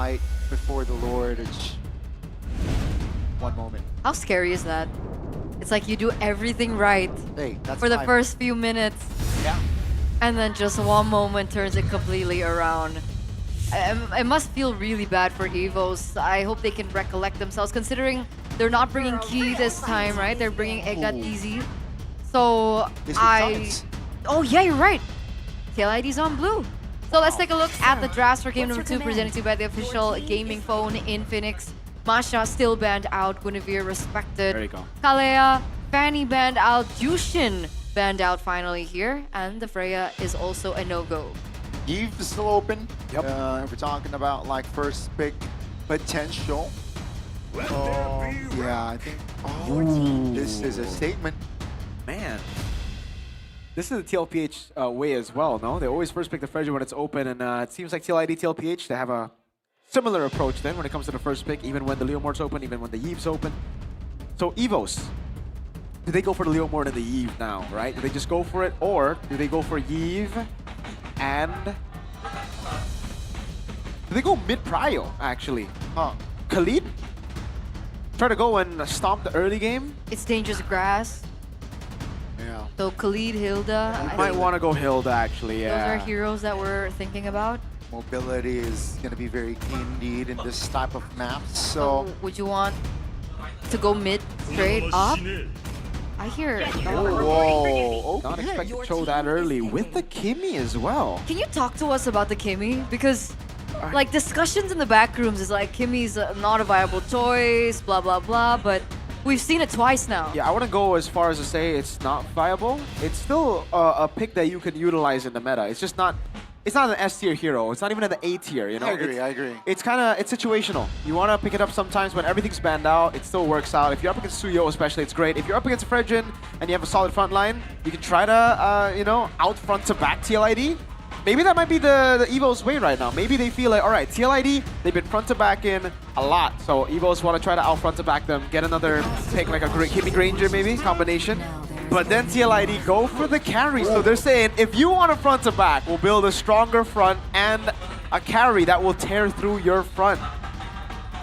fight before the Lord. It's one moment. How scary is that? It's like you do everything right Hey, that's for the time. first few minutes, Yeah. and then just one moment turns it completely around. It must feel really bad for EVOS. I hope they can recollect themselves, considering they're not bringing Key this time, right? They're bringing Egat Easy. So This oh yeah, you're right. TLID's on blue. So let's take a look at the drafts for game number 2, presented to you by the official gaming phone in Phoenix. Masha still banned out, Guinevere respected. There you go. Kalea, Fanny banned out, Jushin banned out finally here, and the Freya is also a no-go. Eve is still open. Yep. We're talking about like first pick potential. Yeah, I think this is a statement. Man. This is the TLPH way as well, no? They always first pick the Fredger when it's open, and it seems like TLID, TLPH, they have a similar approach then when it comes to the first pick, even when the Leomord's open, even when the Eve's open. So EVOS, do they go for the Leomord and the Eve now, right? Do they just go for it, or do they go for Eve and... Do they go mid-prio, actually? Huh. Khalid? Try to go and stomp the early game? It's dangerous grass. Yeah. So Khalid, Hilda, I Might think want to go Hilda, actually, yeah. those are heroes that we're thinking about. Mobility is going to be very key indeed in this type of maps. So, Would you want to go mid straight up? I hear. whoa. Not expected Cho that early with the Kimmy as well. Can you talk to us about the Kimmy? Because, like, discussions in the back rooms is like Kimmy's not a viable choice, blah blah blah. But we've seen it twice now. Yeah, I wouldn't go as far as to say it's not viable. It's still a pick that you can utilize in the meta. It's just not. It's not an S tier hero. It's not even an A tier. You know. I agree. I agree. It's situational. You want to pick it up sometimes when everything's banned out. It still works out. If you're up against Suyo, especially, it's great. If you're up against Fredrin and you have a solid front line, you can try to you know, out front to back TLID. Maybe that might be the EVO's way right now. Maybe they feel like, all right, TLID, they've been front to back in a lot. So EVO's want to try to out front to back them, get another pick like a Kimmy Granger maybe, combination. But then TLID go for the carry. So they're saying, if you want a front to back, we'll build a stronger front and a carry that will tear through your front.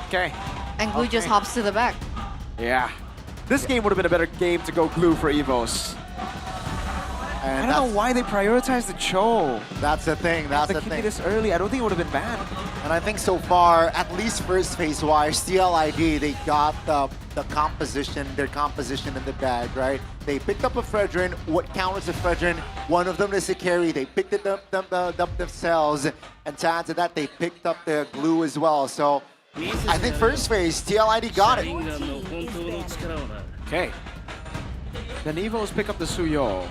Okay. And Glue just hops to the back. Yeah. This game would have been a better game to go Glue for EVOS. And I don't know why they prioritized the Cho. that's the thing. That's the thing. This early, I don't think it would have been banned. And I think so far, at least first phase-wise, TLID, they got the composition, their composition in the bag, right? They picked up a Fredrin. What counters a Fredrin? One of them is a carry. They picked it up themselves. And to add to that, they picked up the Glue as well. So I think first phase, TLID got it. Okay. Then EVOs pick up the Suyo.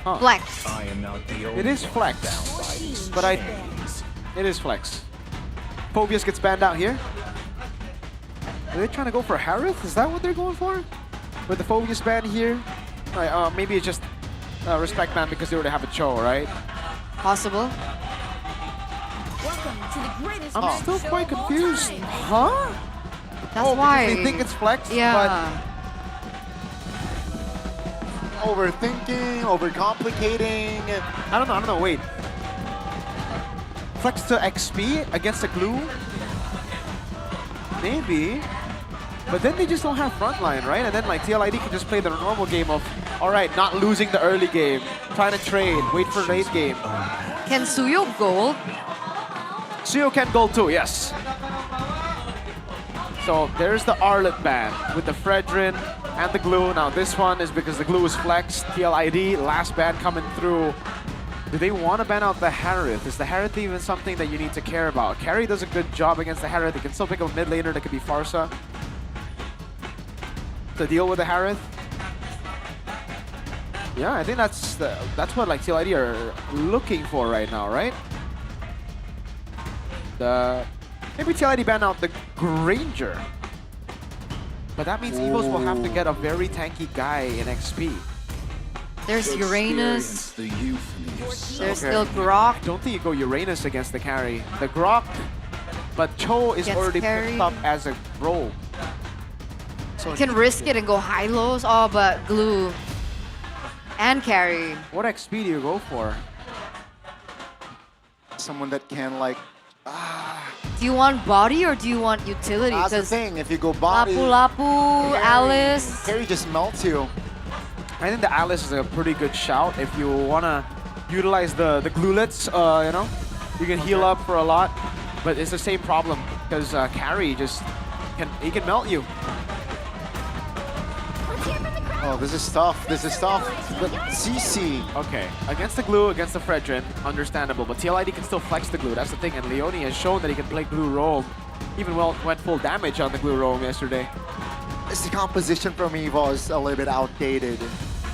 Huh. Flex. I am not the only It is flex. But it is flex. Phobius gets banned out here. Are they trying to go for Harith? Is that what they're going for? With the Phobius ban here? Right, maybe it's just respect ban because they already have a Cho, right? Possible. I'm still quite confused. Huh? That's Oh, why. because they think it's flex, Yeah. Overthinking, overcomplicating. I don't know, wait. Flex to XP against a Glue? Maybe. But then they just don't have frontline, right? And then like TLID can just play the normal game of, all right, not losing the early game, trying to trade, wait for late game. Can Suyo gold? Suyo can gold too, yes. So there's the Arlet ban with the Fredrin and the Glue. Now this one is because the Glue is flexed. TLID, last ban coming through. Do they want to ban out the Harith? Is the Harith even something that you need to care about? Carry does a good job against the Harith. They can still pick up a mid laner that could be Farsa to deal with the Harith. Yeah, I think that's what like TLID are looking for right now, right? Maybe TLID ban out the Granger. But that means EVOS will have to get a very tanky guy in XP. There's Uranus. The youth in yourself. There's still Grok. Don't think you go Uranus against the carry. The Grok, but Cho is Gets already carried. picked up as a rogue. So You can risk it and go high lows. Oh, but Glue and carry. what XP do you go for? someone that can like. Do you want body or do you want utility? That's the 'Cause thing. If you go body, Lapu, Alice. Carry just melts you. I think the Alice is a pretty good shout if you want to utilize the glulets, you know. You can heal up for a lot, but it's the same problem because Carry just he can melt you. Oh, this is tough. This is tough. But CC. Okay, against the glue, against the Fredrin, understandable, but TLID can still flex the glue. That's the thing, and Leone has shown that he can play glue roam. Even went full damage on the glue roam yesterday. Is the composition from EVOS a little bit outdated?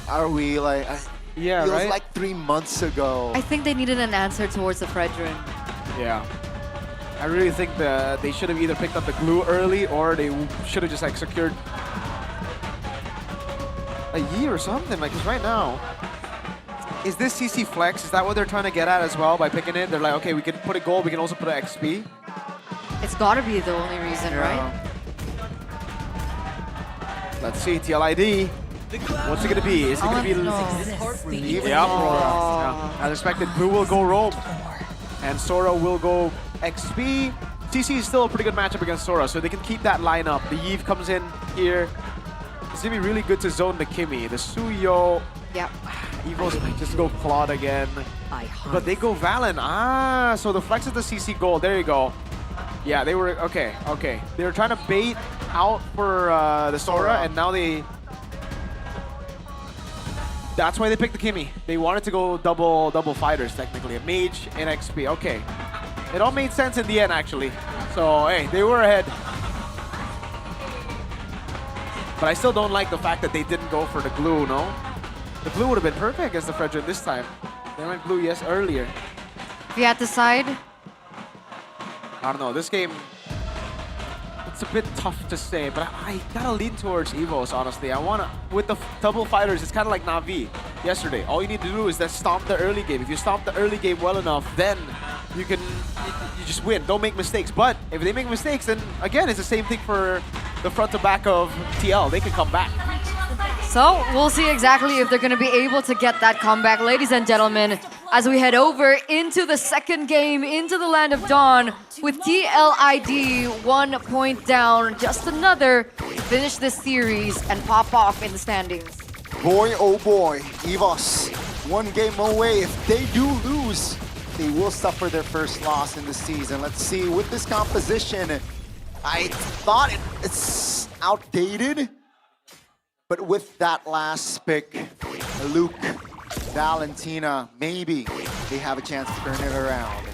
Are we like? Yeah, feels right? like 3 months ago. I think they needed an answer towards the Fredrin. Yeah. I really think that they should have either picked up the glue early or they should have just like secured a year or something. Like, 'cause right now, is this CC flex? Is that what they're trying to get at as well by picking it? They're like, okay, we can put a gold, we can also put an XP. It's gotta be the only reason, right? Let's see, TLID. What's it gonna be? Is it gonna be? Even Yeah, Aurora. as expected, Blue will go roam, and Sora will go XP. CC is still a pretty good matchup against Sora, so they can keep that lineup. The Yves comes in here. It's gonna be really good to zone the Kimmy. The Suyo, Yep. EVOS might just go Claude again. But they go Valen. Ah, so the flex is the CC goal. There you go. Yeah, they were, okay. They were trying to bait out for the Sora, and now they... That's why they picked the Kimmy. They wanted to go double fighters, technically. A mage and XP. Okay. It all made sense in the end, actually. So, hey, they were ahead. But I still don't like the fact that they didn't go for the glue, no? The glue would have been perfect against the Fredrin this time. They went glue, yes, earlier. If you had to decide, I don't know, this game, it's a bit tough to say, but I gotta lean towards EVOS, honestly. I wanna, with the double fighters, it's kind of like Na'Vi yesterday. All you need to do is just stomp the early game. If you stomp the early game well enough, then you can, you just win. Don't make mistakes. But if they make mistakes, then again, it's the same thing for the front to back of TL. They can come back. so we'll see exactly if they're going to be able to get that comeback, ladies and gentlemen, as we head over into the second game, into the Land of Dawn, with TLID 1 point down. Just another to finish this series and pop off in the standings. Boy, oh boy, EVOS, 1 game away. If they do lose, they will suffer their first loss in the season. Let's see, with this composition, I thought it's outdated, but with that last pick, Luke, Valentina, maybe they have a chance to turn it around.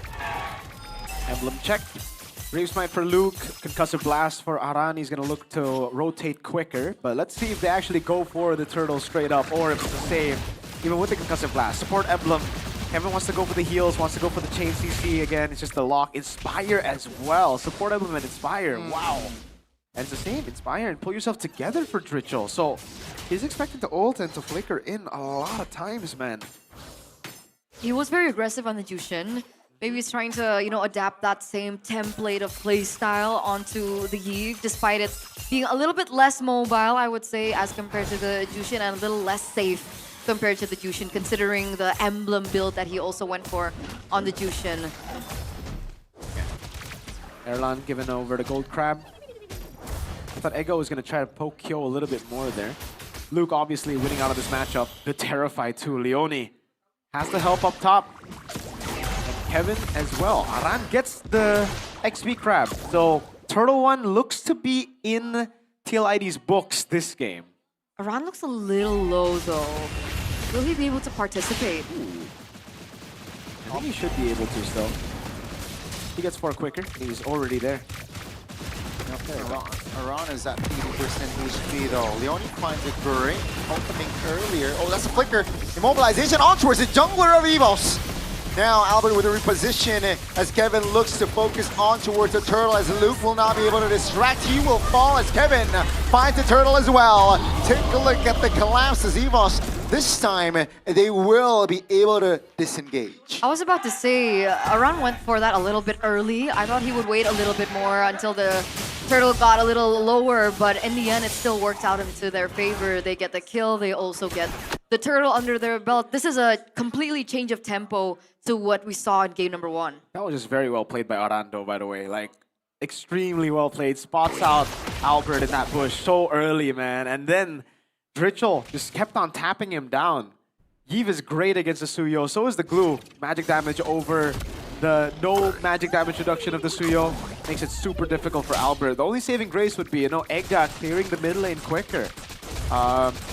Emblem check. Brave Smite for Luke, Concussive Blast for Aran. He's going to look to rotate quicker, but let's see if they actually go for the turtle straight up or if it's the same, even with the Concussive Blast. Support Emblem. Kevin wants to go for the heals, wants to go for the chain CC again. It's just the lock. Inspire as well. Support Emblem and Inspire. Wow. And it's the same. Inspire and pull yourself together for Dritchel. So he's expecting to ult and to flicker in a lot of times, man. He was very aggressive on the Jushin. Maybe he's trying to, you know, adapt that same template of play style onto the Yves, despite it being a little bit less mobile, I would say, as compared to the Jushin, and a little less safe compared to the Jushin, considering the emblem build that he also went for on the Jushin. Erlan given over the gold crab. I thought Ego was going to try to poke Kyo a little bit more there. Luke obviously winning out of this matchup. The Terrified too. Leone has the help up top. And Kevin as well. Aran gets the XP crab. So Turtle One looks to be in TLID's books this game. Aran looks a little low though. Will he be able to participate? I think he should be able to still. He gets 4 quicker. He's already there. Okay, Aran is at 80% HP though. Leone finds a great opening earlier. Oh, that's a flicker. Immobilization on towards the jungler of EVOS. Now Albert with a reposition as Kevin looks to focus on towards the turtle, as Luke will not be able to distract. He will fall as Kevin finds the turtle as well. Take a look at the collapse as EVOS. This time, they will be able to disengage. I was about to say, Aran went for that a little bit early. I thought he would wait a little bit more until the Turtle got a little lower, but in the end, it still worked out into their favor. They get the kill. They also get the Turtle under their belt. This is a completely change of tempo to what we saw in game number 1. That was just very well played by Arando, by the way. Like, extremely well played. Spots out Albert in that bush so early, man. And then Dritchel just kept on tapping him down. Yves is great against the Suyo. So is the Glue. Magic damage over the no magic damage reduction of the Suyo makes it super difficult for Albert. The only saving grace would be, Egga clearing the mid lane quicker,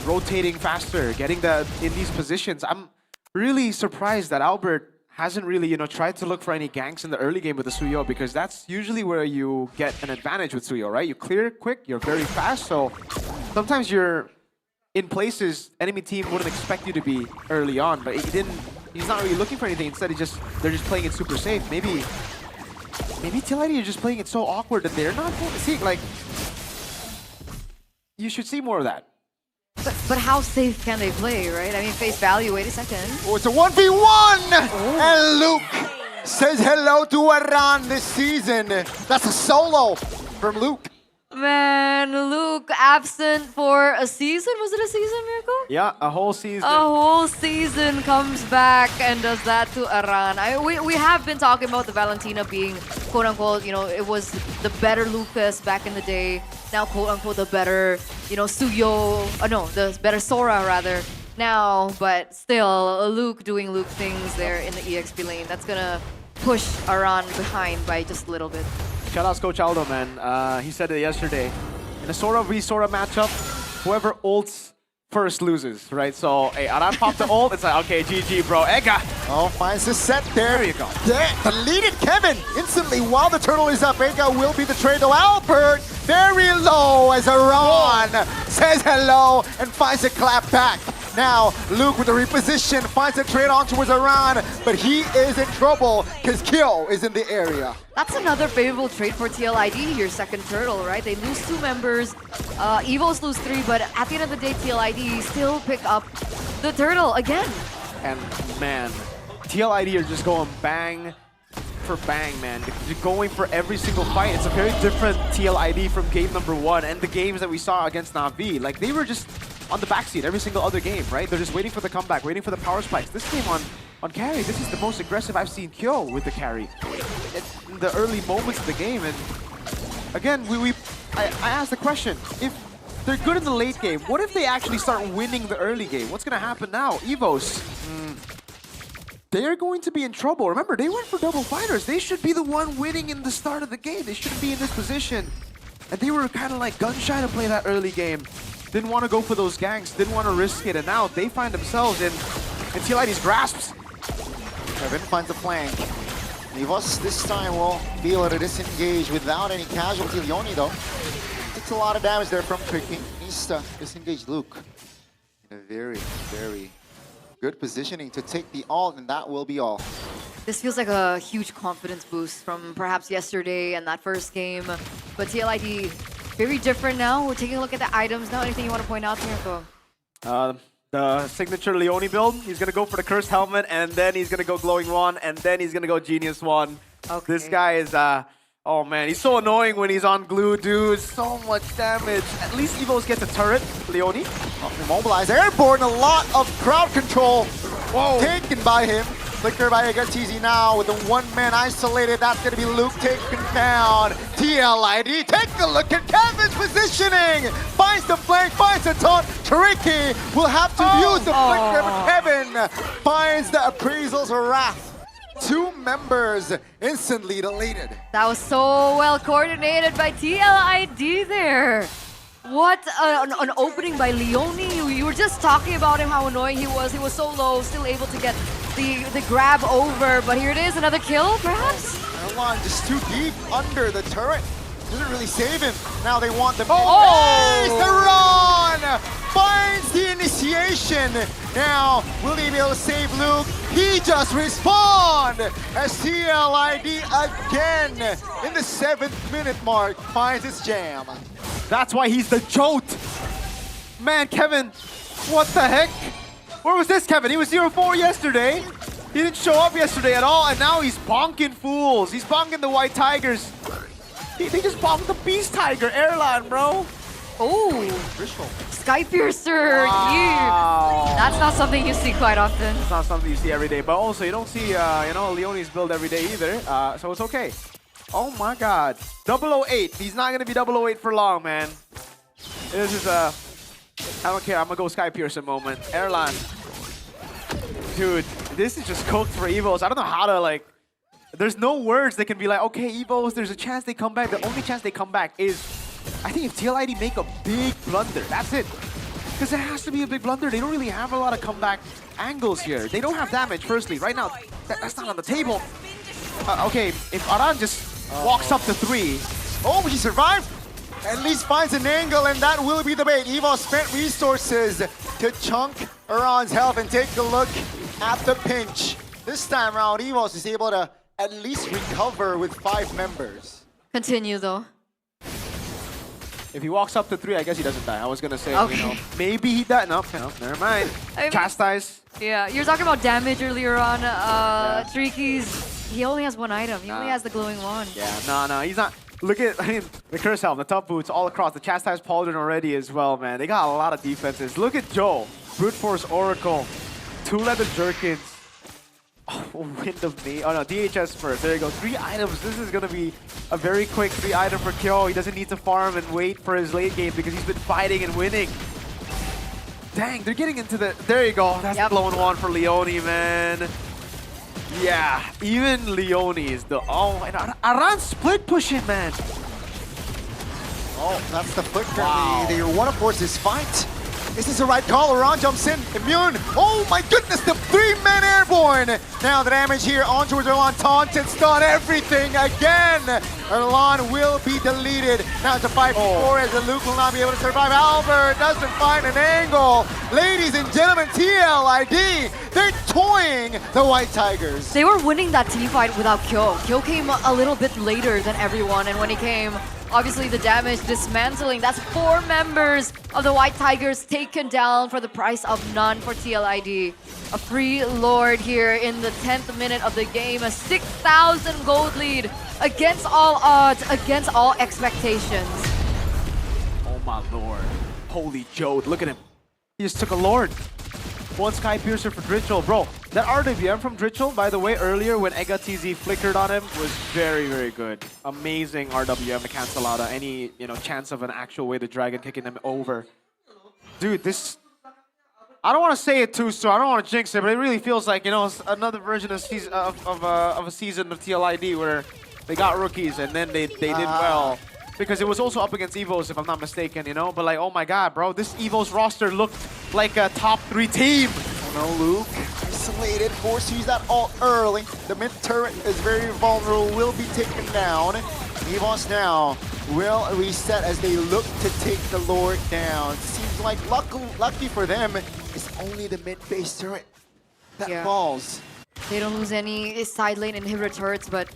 rotating faster, getting in these positions. I'm really surprised that Albert hasn't really, tried to look for any ganks in the early game with the Suyo, because that's usually where you get an advantage with Suyo, right? You clear quick, you're very fast, so sometimes you're in places enemy team wouldn't expect you to be early on, but he's not really looking for anything. Instead, they're just playing it super safe. Maybe TLID are just playing it so awkward that they're not going to see. Like, you should see more of that. But how safe can they play, right? I mean, face value, wait a second. Oh, it's a 1v1! And Luke says hello to Aran this season. That's a solo from Luke. Man, Luke absent for a season? Was it a season, Miracle? Yeah, a whole season. A whole season comes back and does that to Aran. We have been talking about the Valentina being, quote-unquote, it was the better Lucas back in the day. Now, quote-unquote, the better, Suyo, the better Sora, rather, now. But still, Luke doing Luke things there in the EXP lane. That's gonna push Aran behind by just a little bit. Shout out Coach Aldo, man. He said it yesterday. In a Sora v Sora matchup, whoever ults first loses, right? So, hey, Aran popped the ult. It's like, okay, GG, bro. Egga! Oh, finds the set there. There you go. Yeah, deleted Kevin instantly while the turtle is up. Egga will be the trade to Albert. Very low as Aran says hello and finds a clap back. Now, Luke with the reposition finds a trade on towards Aran, but he is in trouble because Kyo is in the area. That's another favorable trade for TLID here, second turtle, right? They lose 2 members, EVOS lose 3, but at the end of the day, TLID still pick up the turtle again. And man, TLID are just going bang for bang, man. They're going for every single fight. It's a very different TLID from game number 1 and the games that we saw against Na'Vi. Like, they were just on the backseat every single other game, right? They're just waiting for the comeback, waiting for the power spikes. This game on carry, this is the most aggressive I've seen Kyo with the carry in the early moments of the game. And again, I asked the question, if they're good in the late game, what if they actually start winning the early game? What's going to happen now? EVOS, they're going to be in trouble. Remember, they went for double fighters. They should be the one winning in the start of the game. They shouldn't be in this position. And they were kind of like gun-shy to play that early game. Didn't want to go for those ganks, didn't want to risk it, and now they find themselves in TLID's grasps. Kevin finds a flank. EVOS this time will be able to disengage without any casualty. Leone, though, takes a lot of damage there from Tricky. Needs to disengage Luke in a very, very good positioning to take the ult, and that will be all. This feels like a huge confidence boost from perhaps yesterday and that first game. But TLID, very different now. We're taking a look at the items now. Anything you want to point out, Mirko? The signature Leone build. He's going to go for the Cursed Helmet, and then he's going to go Glowing Wand, and then he's going to go Genius Wand. Okay. This guy is, oh man, he's so annoying when he's on glue, dude. So much damage. At least EVOS gets a turret, Leone. Immobilized, airborne, a lot of crowd control taken by him. Flicker by Agatizi now with the one-man isolated. That's going to be Luke taken down. TLID, take a look at Kevin's positioning. Finds the flank, finds the taunt. Tricky will have to use the flicker, but Kevin finds the Appraisal's Wrath. 2 members instantly deleted. That was so well coordinated by TLID there. What an opening by Leone. You were just talking about him, how annoying he was. He was so low, still able to get the grab over. But here it is, another kill, perhaps? Erlon just too deep under the turret. Doesn't really save him. Now they want the Theron finds the initiation. Now, will he be able to save Luke? He just respawned as TLID again in the 7th minute mark finds his jam. That's why he's the jolt. Man, Kevin, what the heck? Where was this Kevin? He was 0-4 yesterday. He didn't show up yesterday at all, and now he's bonking fools. He's bonking the White Tigers. They just bombed the Beast Tiger airline, bro. Oh, Visual. Sky Piercer. Wow. That's not something you see quite often. It's not something you see every day, but also you don't see, you know, Leone's build every day either, so it's okay. Oh my God, 008. He's not gonna be 008 for long, man. This is a, I don't care. I'm gonna go Sky Piercer moment. Airline, dude, this is just cooked for EVOS. I don't know how to like. There's no words that can be like, okay, EVOS. There's a chance they come back. The only chance they come back is, I think if TLID make a big blunder, that's it. Because it has to be a big blunder. They don't really have a lot of comeback angles here. They don't have damage, firstly. Right now, that's not on the table. Okay, if Aran just walks up to 3. Oh, he survived! At least finds an angle, and that will be the bait. EVOS spent resources to chunk Aran's health, and take a look at the pinch. This time around, EVOS is able to at least recover with 5 members. Continue though. If he walks up to 3, I guess he doesn't die. I was gonna say, Okay. you know, maybe he died. No, never mind. I mean- Chastise. Yeah, you're talking about damage earlier on. Triky's, he only has 1 item. He only has the glowing wand. Yeah, no, he's not. Look at, I mean, the Curse Helm, the top boots all across. The Chastise Pauldron already as well, man. They got a lot of defenses. Look at Joe. Brute Force Oracle. 2 Leather Jerkins. Oh, Wind of Me. Oh no, DHS first. There you go. 3 items. This is gonna be a very quick 3 item for Kyo. He doesn't need to farm and wait for his late game because he's been fighting and winning. Dang, they're getting into the... There you go. That's the glowing wand for Leone, man. Yeah, even Leone is the... Oh, and Aran split pushing, man. Oh, that's the foot Wow. the one of course is fight. This is the right call. Aran jumps in, immune. Oh my goodness, the 3-man airborne. Now the damage here on towards Erlan, taunted, stun, everything again. Erlan will be deleted. Now it's a 5v4 as the Luke will not be able to survive. Albert doesn't find an angle. Ladies and gentlemen, TLID, they're toying the White Tigers. They were winning that team fight without Kyo. Kyo came a little bit later than everyone, and when he came, obviously the damage dismantling. That's 4 members of the White Tigers taken down for the price of none for TLID. A free Lord here in the 10th minute of the game. A 6,000 gold lead against all odds, against all expectations. Oh my lord. Holy Jode, look at him. He just took a Lord. 1 Sky Piercer for Dritchel. Bro, that RWM from Dritchel, by the way, earlier when Ega TZ flickered on him was very, very good. Amazing RWM to cancel out any, you know, chance of an actual way the Dragon kicking them over. Dude, this... I don't want to say it too soon. I don't want to jinx it, but it really feels like, you know, it's another version of a season of TLID where they got rookies and then they did well. Because it was also up against EVOS, if I'm not mistaken, you know? But like, oh my god, bro, this EVOS roster looked like a top 3 team. No, Luke, isolated, forced to use that ult early. The mid turret is very vulnerable, will be taken down. EVOS now will reset as they look to take the Lord down. Seems like lucky for them, it's only the mid base turret that falls. They don't lose any side lane inhibitor turrets, but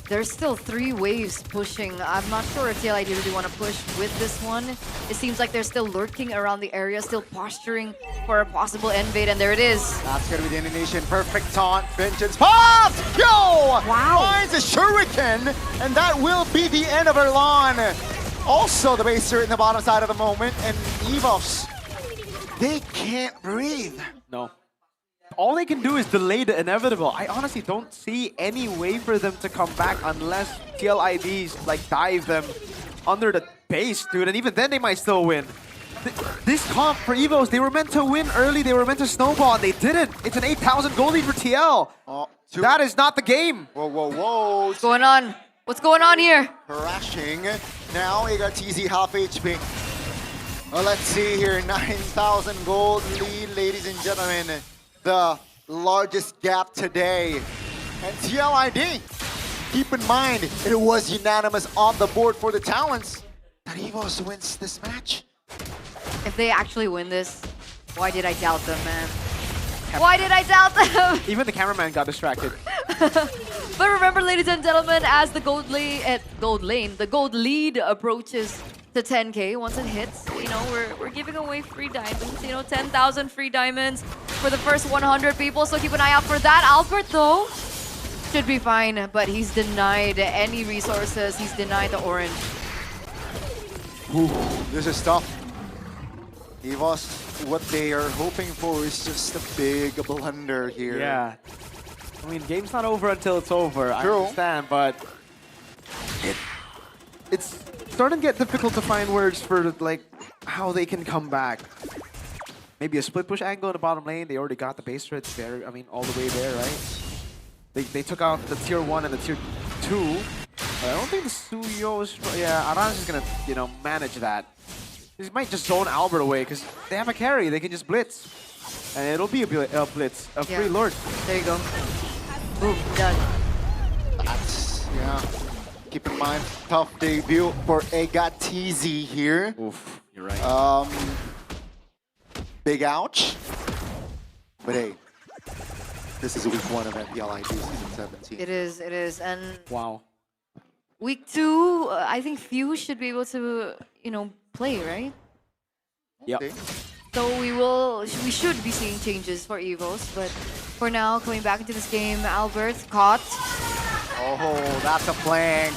there's still 3 waves pushing. I'm not sure if TLID really want to push with this one. It seems like they're still lurking around the area, still posturing for a possible invade, and there it is. That's gonna be the animation. Perfect taunt. Vengeance pops! Yo! Wow. Finds a shuriken, and that will be the end of Erlan. Also, the base turret in the bottom side of the moment, and EVOS, they can't breathe. No. All they can do is delay the inevitable. I honestly don't see any way for them to come back unless TLIDs like dive them under the base, dude. And even then, they might still win. This comp for EVOS, they were meant to win early. They were meant to snowball, and they didn't. It's an 8,000 gold lead for TL. That is not the game. Whoa, whoa, whoa. What's going on? What's going on here? Crashing. Now we got TZ half HP. Well, let's see here. 9,000 gold lead, ladies and gentlemen. The largest gap today. And TLID, keep in mind, it was unanimous on the board for the Talents that EVOS wins this match. If they actually win this, why did I doubt them, man? Why did I doubt them? Even the cameraman got distracted. But remember, ladies and gentlemen, as the gold lead approaches to 10K, once it hits, you know, we're giving away free diamonds, you know, 10,000 free diamonds for the first 100 people, so keep an eye out for that. Albert, though, should be fine, but he's denied any resources. He's denied the orange. Ooh, this is tough. EVOS, what they are hoping for is just a big blunder here. Yeah. I mean, game's not over until it's over. True. I understand, but it's starting to get difficult to find words for like how they can come back. Maybe a split push angle in the bottom lane. They already got the base turrets there. I mean, all the way there, right? They took out the tier 1 and the tier 2. But I don't think the Suyo is... Yeah, Aran's just gonna, you know, manage that. He might just zone Albert away because they have a carry. They can just blitz. And it'll be a blitz. A free lord. There you go. Boom, done. That's, yeah. Keep in mind, tough debut for Egatizi here. Oof, you're right. Big ouch. But hey, this is week 1 of MPL ID season 17. It is. And Wow. week 2, I think few should be able to, you know, play, right? Yep. Okay. So we should be seeing changes for EVOS, but for now, coming back into this game, Albert caught. Oh, that's a flank.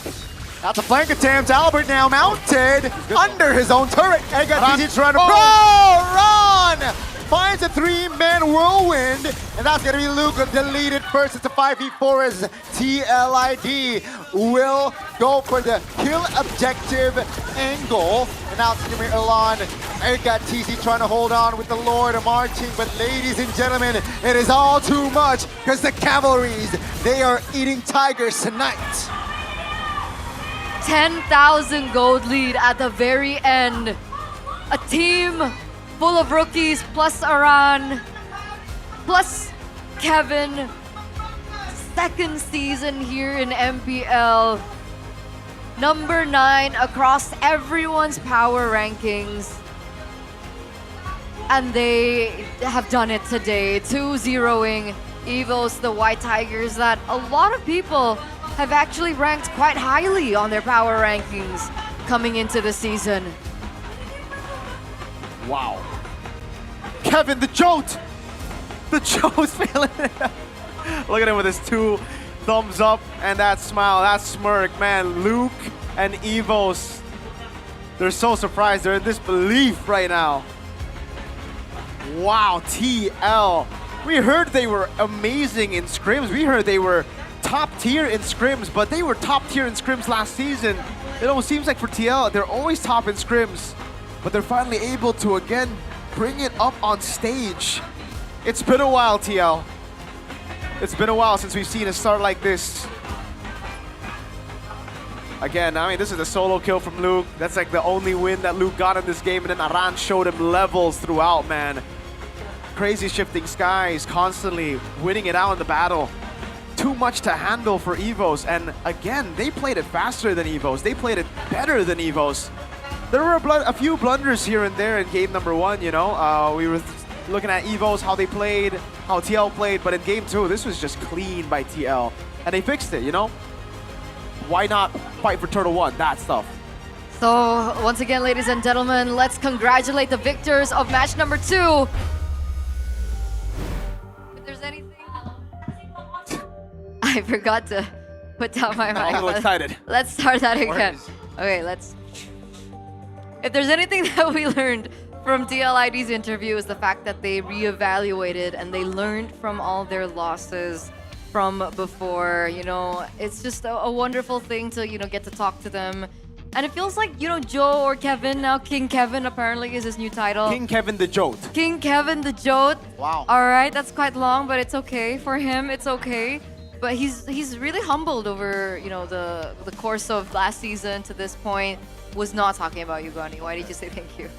That's a flank attempt. Albert now mounted under his own turret. Egatizi trying to run! Finds a 3-man whirlwind, and that's gonna be Luke deleted first. It's a 5v4 as TLID will go for the kill objective angle. And now it's gonna be Elan. Egatizi trying to hold on with the Lord marching, but ladies and gentlemen, it is all too much because the cavalries, they are eating tigers tonight. 10,000 gold lead at the very end. A team full of rookies, plus Aran, plus Kevin. Second season here in MPL. Number 9 across everyone's power rankings. And they have done it today, 2-0ing EVOS, the White Tigers, that a lot of people have actually ranked quite highly on their power rankings coming into the season. Wow. Kevin, the jolt! The jolt's feeling it. Look at him with his 2 thumbs up and that smile, that smirk. Man, Luke and EVOS, they're so surprised. They're in disbelief right now. Wow, TL. We heard they were amazing in scrims. We heard they were top tier in scrims, but they were top tier in scrims last season. It almost seems like for TL, they're always top in scrims, but they're finally able to again bring it up on stage. It's been a while, TL. It's been a while since we've seen a start like this. Again, I mean, this is a solo kill from Luke. That's like the only win that Luke got in this game, and then Aran showed him levels throughout, man. Crazy shifting skies, constantly winning it out in the battle. Too much to handle for EVOS, and again, they played it faster than EVOS. They played it better than EVOS. There were a few blunders here and there in game number 1, you know. We were looking at EVOS, how they played, how TL played, but in game 2, this was just clean by TL. And they fixed it, you know? Why not fight for Turtle 1? That stuff. So, once again, ladies and gentlemen, let's congratulate the victors of match number 2. If there's anything... I forgot to put down my mic. I'm a little excited. Let's start that again. Okay, let's... If there's anything that we learned from TLID's interview is the fact that they reevaluated and they learned from all their losses from before. You know, it's just a wonderful thing to, you know, get to talk to them. And it feels like, you know, Joe or Kevin, now King Kevin apparently is his new title. King Kevin the Jote. King Kevin the Jote. Wow. All right, that's quite long, but it's okay for him. It's okay. But he's really humbled over, you know, the course of last season to this point. Was not talking about you, Gani. Why did you say thank you?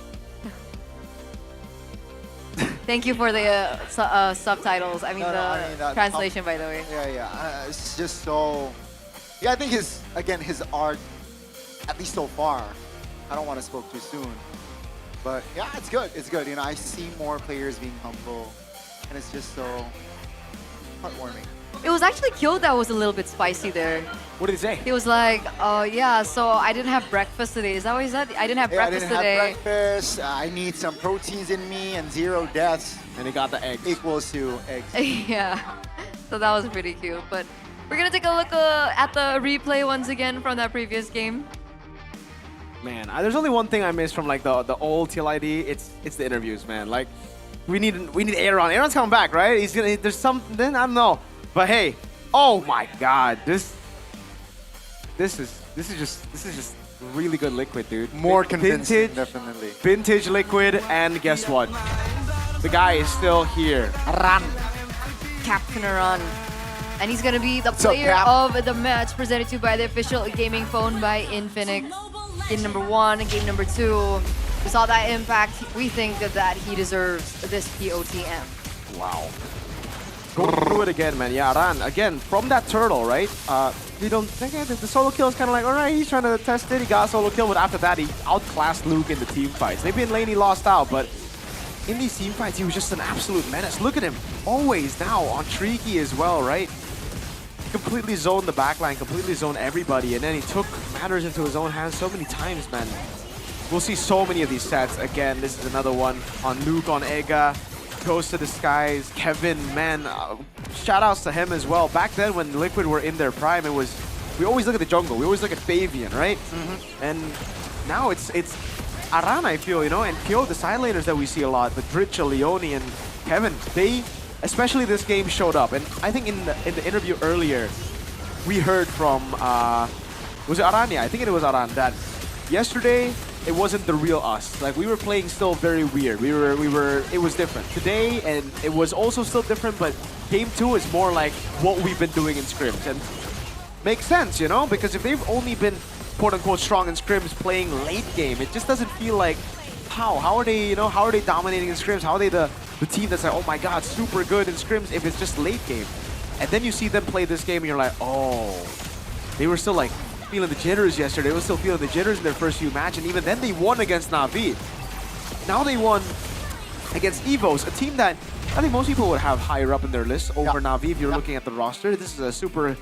Thank you for the subtitles. I mean, the translation, by the way. Yeah. It's just so... Yeah, I think his art, at least so far, I don't want to spoke too soon. But yeah, it's good. It's good. You know, I see more players being humble. And it's just so heartwarming. It was actually Kyo that was a little bit spicy there. What did he say? He was like, oh yeah, so I didn't have breakfast today. Is that what he said? I didn't have breakfast today. I didn't have breakfast. I need some proteins in me and 0 deaths And he got the eggs. equals to eggs. Yeah, so that was pretty cute. But We're gonna take a look at the replay once again from that previous game. Man, there's only one thing I miss from like the old TLID. It's the interviews, man. Like we need Aaron. Aaron's coming back, right? He's gonna. There's something, I don't know. But hey, oh my God, this is just really good Liquid, dude. More convincing, Vintage, definitely. vintage Liquid, and guess what? The guy is still here. Run. Captain Aran. And he's gonna be the What's up, player Cap? of the match, presented to you by the official gaming phone by Infinix. Game number 1 and game number 2. We saw that impact. We think that he deserves this POTM. Wow. Go through it again, man. Yeah, Aran, again, from that turtle, right? You don't think the solo kill is kind of like, all right, he's trying to test it. He got a solo kill, but after that, he outclassed Luke in the team fights. Maybe in lane he lost out, but in these team fights, he was just an absolute menace. Look at him, always now on Tricky as well, right? He completely zoned the backline, completely zoned everybody, and then he took matters into his own hands so many times, man. We'll see so many of these sets. Again, this is another one on Luke, on Ega. Goes to the skies. Kevin, man, shout outs to him as well. Back then when Liquid were in their prime, it was, we always look at the jungle. We always look at Fabian, right? And now it's Aran, I feel, you know, and Pio, the side laners that we see a lot, the Dritcha, Leone, and Kevin, they, especially this game, showed up. And I think in the interview earlier, we heard from, was it Aran? Yeah, I think it was Aran, that yesterday, it wasn't the real us. Like, we were playing still very weird. It was different. Today, and it was also still different, but game 2 is more like what we've been doing in scrims. And makes sense, you know? Because if they've only been, quote-unquote, strong in scrims playing late game, it just doesn't feel like, how are they, you know, how are they dominating in scrims? How are they the team that's like, oh my God, super good in scrims if it's just late game? And then you see them play this game and you're like, oh, they were still like, feeling the jitters yesterday. They were still feeling the jitters in their first few matches, and even then they won against Na'Vi. Now they won against EVOS, a team that I think most people would have higher up in their list over Na'Vi if you're looking at the roster. This is a superstar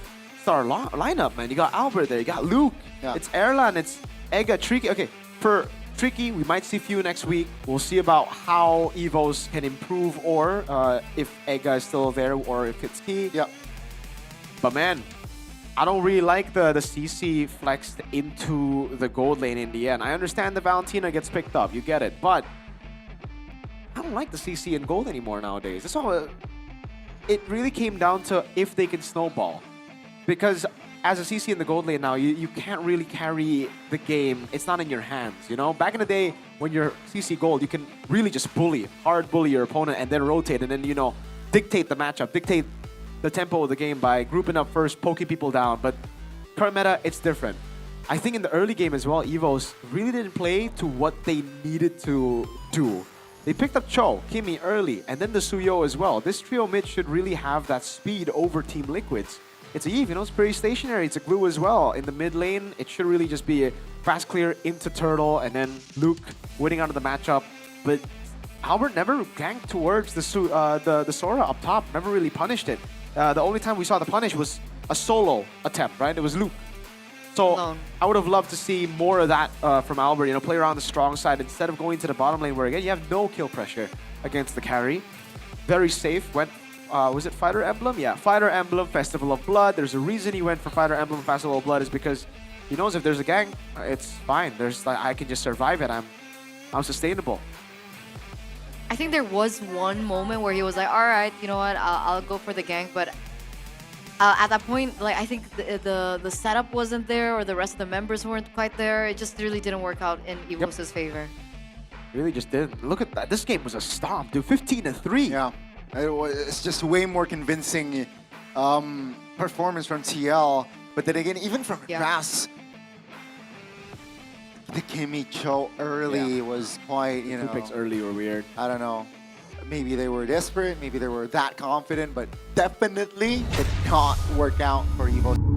lineup, man. You got Albert there, you got Luke, it's Erlan, it's Ega, Tricky. Okay, for Tricky, we might see Few next week. We'll see about how EVOS can improve, or if Ega is still there, or if it's Key. But man, I don't really like the CC flexed into the gold lane in the end. I understand the Valentina gets picked up, you get it, but I don't like the CC in gold anymore nowadays. It's all, it really came down to if they can snowball. Because as a CC in the gold lane now, you can't really carry the game. It's not in your hands, you know? Back in the day, when you're CC gold, you can really just hard bully your opponent and then rotate and then, you know, dictate the matchup, dictate the tempo of the game by grouping up first, poking people down. But current meta, it's different. I think in the early game as well, EVOS really didn't play to what they needed to do. They picked up Cho, Kimi early, and then the Suyo as well. This trio mid should really have that speed over Team Liquid's. It's Eve, you know, it's pretty stationary. It's a glue as well. In the mid lane, it should really just be a fast clear into Turtle, and then Luke winning out of the matchup. But Albert never ganked towards the Sora up top, never really punished it. The only time we saw the punish was a solo attempt, right? It was Luke. So I would have loved to see more of that from Albert, you know, play around the strong side instead of going to the bottom lane where, again, you have no kill pressure against the carry. Very safe. Went, was it Fighter Emblem? Yeah, Fighter Emblem, Festival of Blood. There's a reason he went for Fighter Emblem, Festival of Blood is because he knows if there's a gang, it's fine. There's like, I can just survive it. I'm sustainable. I think there was one moment where he was like, all right, you know what, I'll go for the gank, but at that point, like, I think the setup wasn't there, or the rest of the members weren't quite there. It just really didn't work out in EVOS' favor. Really just didn't. Look at that. This game was a stomp, dude. 15-3. Yeah, it's just way more convincing performance from TL. But then again, even from Grass, the Kimi Cho early was quite, you know. 2 picks early were weird. I don't know. Maybe they were desperate, maybe they were that confident, but definitely did not work out for EVO.